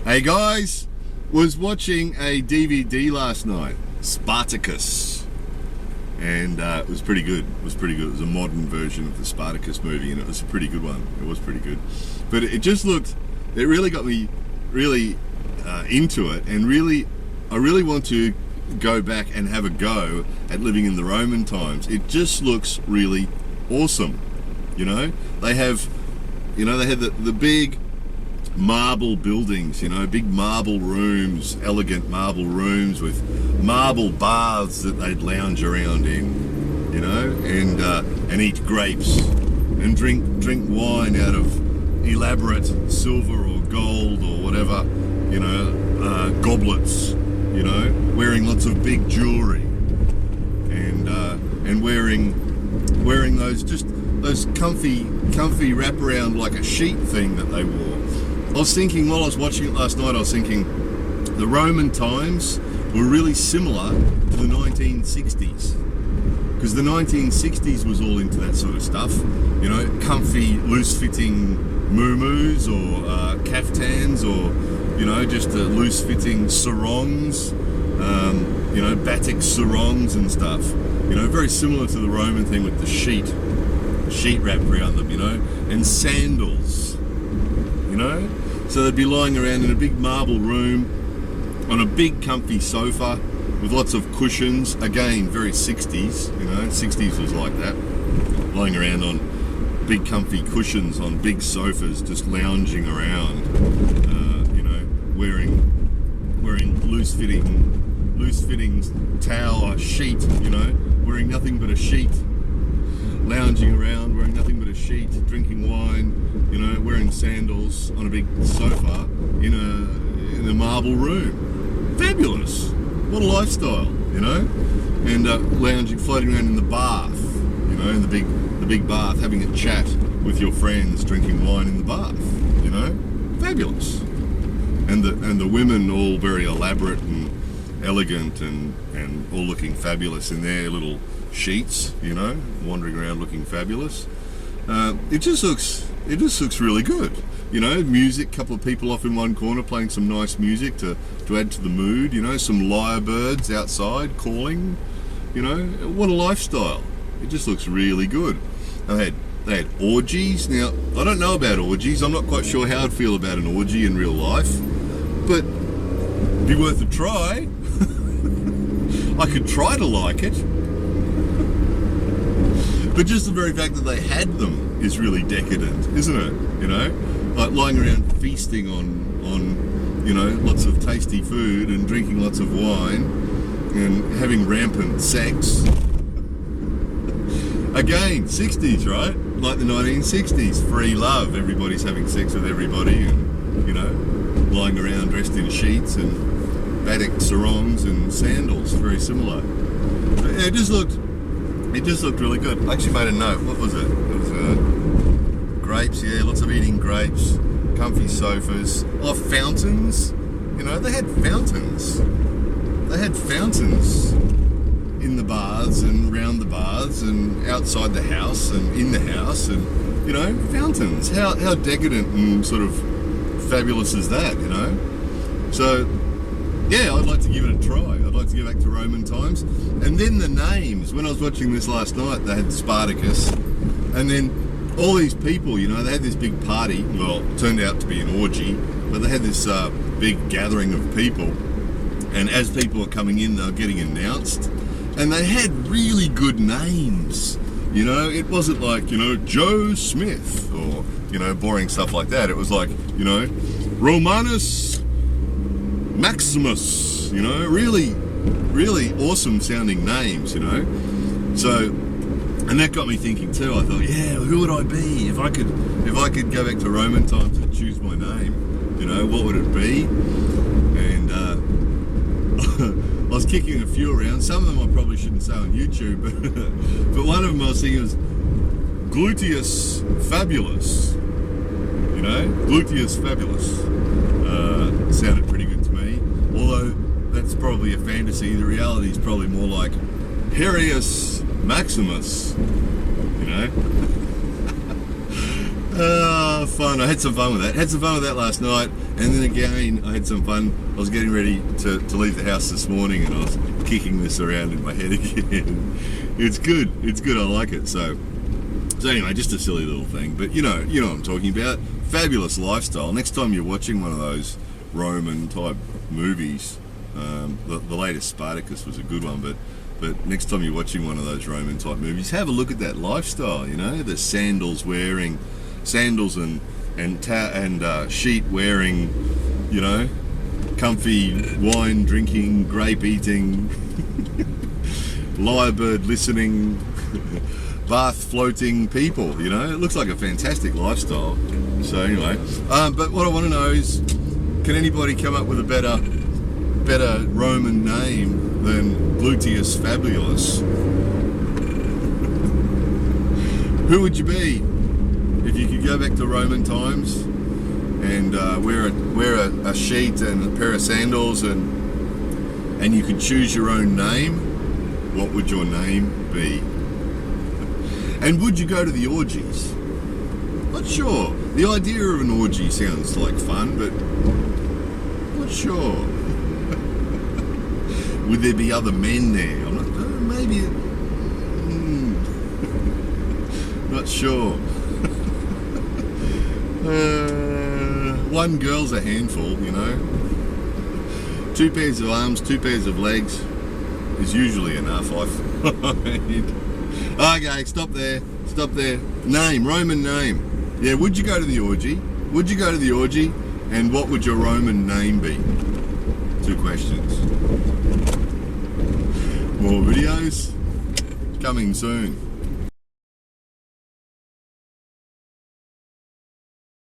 Hey guys, was watching a DVD last night, Spartacus, and it was pretty good. It was a modern version of the Spartacus movie, and it was a pretty good one. It was pretty good, but it really got me really into it, and I really want to go back and have a go at living in the Roman times. It just looks really awesome. They had the big marble buildings, big marble rooms, elegant marble rooms with marble baths that they'd lounge around in, and eat grapes and drink wine out of elaborate silver or gold or whatever, goblets, wearing lots of big jewelry and wearing those comfy wraparound like a sheet thing that they wore. I was thinking while I was watching it last night, the Roman times were really similar to the 1960s, because the 1960s was all into that sort of stuff, comfy, loose-fitting muumuus or kaftans, or just loose-fitting sarongs, batik sarongs and stuff, very similar to the Roman thing with the sheet wrapped around them, and sandals. So they'd be lying around in a big marble room on a big comfy sofa with lots of cushions, again very 60s, 60s was like that, lying around on big comfy cushions on big sofas, just lounging around, wearing loose-fitting towel or sheet, wearing nothing but a sheet, lounging around, wearing nothing but a sheet, drinking wine, wearing sandals on a big sofa in a marble room. Fabulous! What a lifestyle, and lounging, floating around in the bath, in the big bath, having a chat with your friends, drinking wine in the bath, fabulous. And the women all very elaborate and elegant and all looking fabulous in their little sheets, wandering around looking fabulous. It just looks really good. Music, couple of people off in one corner playing some nice music to add to the mood, some lyrebirds outside calling, what a lifestyle. It just looks really good. They had orgies. Now, I don't know about orgies. I'm not quite sure how I'd feel about an orgy in real life, but it'd be worth a try. I could try to like it. But just the very fact that they had them is really decadent, isn't it? Like lying around feasting on lots of tasty food and drinking lots of wine and having rampant sex. Again, 60s, right? Like the 1960s, free love. Everybody's having sex with everybody and, lying around dressed in sheets and batik sarongs and sandals. Very similar. But yeah, it just looked really good. I actually made a note. What was it? It was grapes, yeah, lots of eating grapes, comfy sofas. Oh, fountains. They had fountains. They had fountains in the baths and around the baths and outside the house and in the house and, fountains. How decadent and sort of fabulous is that, So, yeah, I'd like to give it a try. I'd like to go back to Roman times. And then the names. When I was watching this last night, they had Spartacus. And then all these people, they had this big party. Well, it turned out to be an orgy. But they had this big gathering of people. And as people were coming in, they were getting announced. And they had really good names. It wasn't like, Joe Smith or, boring stuff like that. It was like, Romanus Maximus, really, really awesome sounding names, So, and that got me thinking too. I thought, yeah, who would I be if I could go back to Roman times and choose my name? What would it be? And I was kicking a few around. Some of them I probably shouldn't say on YouTube, but one of them I was thinking was Gluteus Fabulous. Gluteus Fabulous. Sounded pretty good to me. Although that's probably a fantasy. The reality is probably more like Herius Maximus. Fun. I had some fun with that. Had some fun with that last night. And then again, I had some fun. I was getting ready to leave the house this morning, and I was kicking this around in my head again. It's good. It's good. I like it. So anyway, just a silly little thing. But you know what I'm talking about. Fabulous lifestyle. Next time you're watching one of those Roman type movies, the latest Spartacus was a good one, but next time you're watching one of those Roman type movies, have a look at that lifestyle. You know, the sandals and sheet wearing, you know, comfy wine drinking, grape eating, lyrebird listening, bath floating people. You know, it looks like a fantastic lifestyle. So anyway, but what I want to know is, can anybody come up with a better Roman name than Gluteus Fabulous? Who would you be if you could go back to Roman times and wear a sheet and a pair of sandals and you could choose your own name? What would your name be? And would you go to the orgies? Not sure. The idea of an orgy sounds like fun, but not sure. Would there be other men there? I'm not, maybe. Not sure. One girl's a handful, you know. 2 pairs of arms, 2 pairs of legs is usually enough, I find. Okay, stop there. Name, Roman name. Yeah, would you go to the orgy? Would you go to the orgy? And what would your Roman name be? 2 questions. More videos coming soon.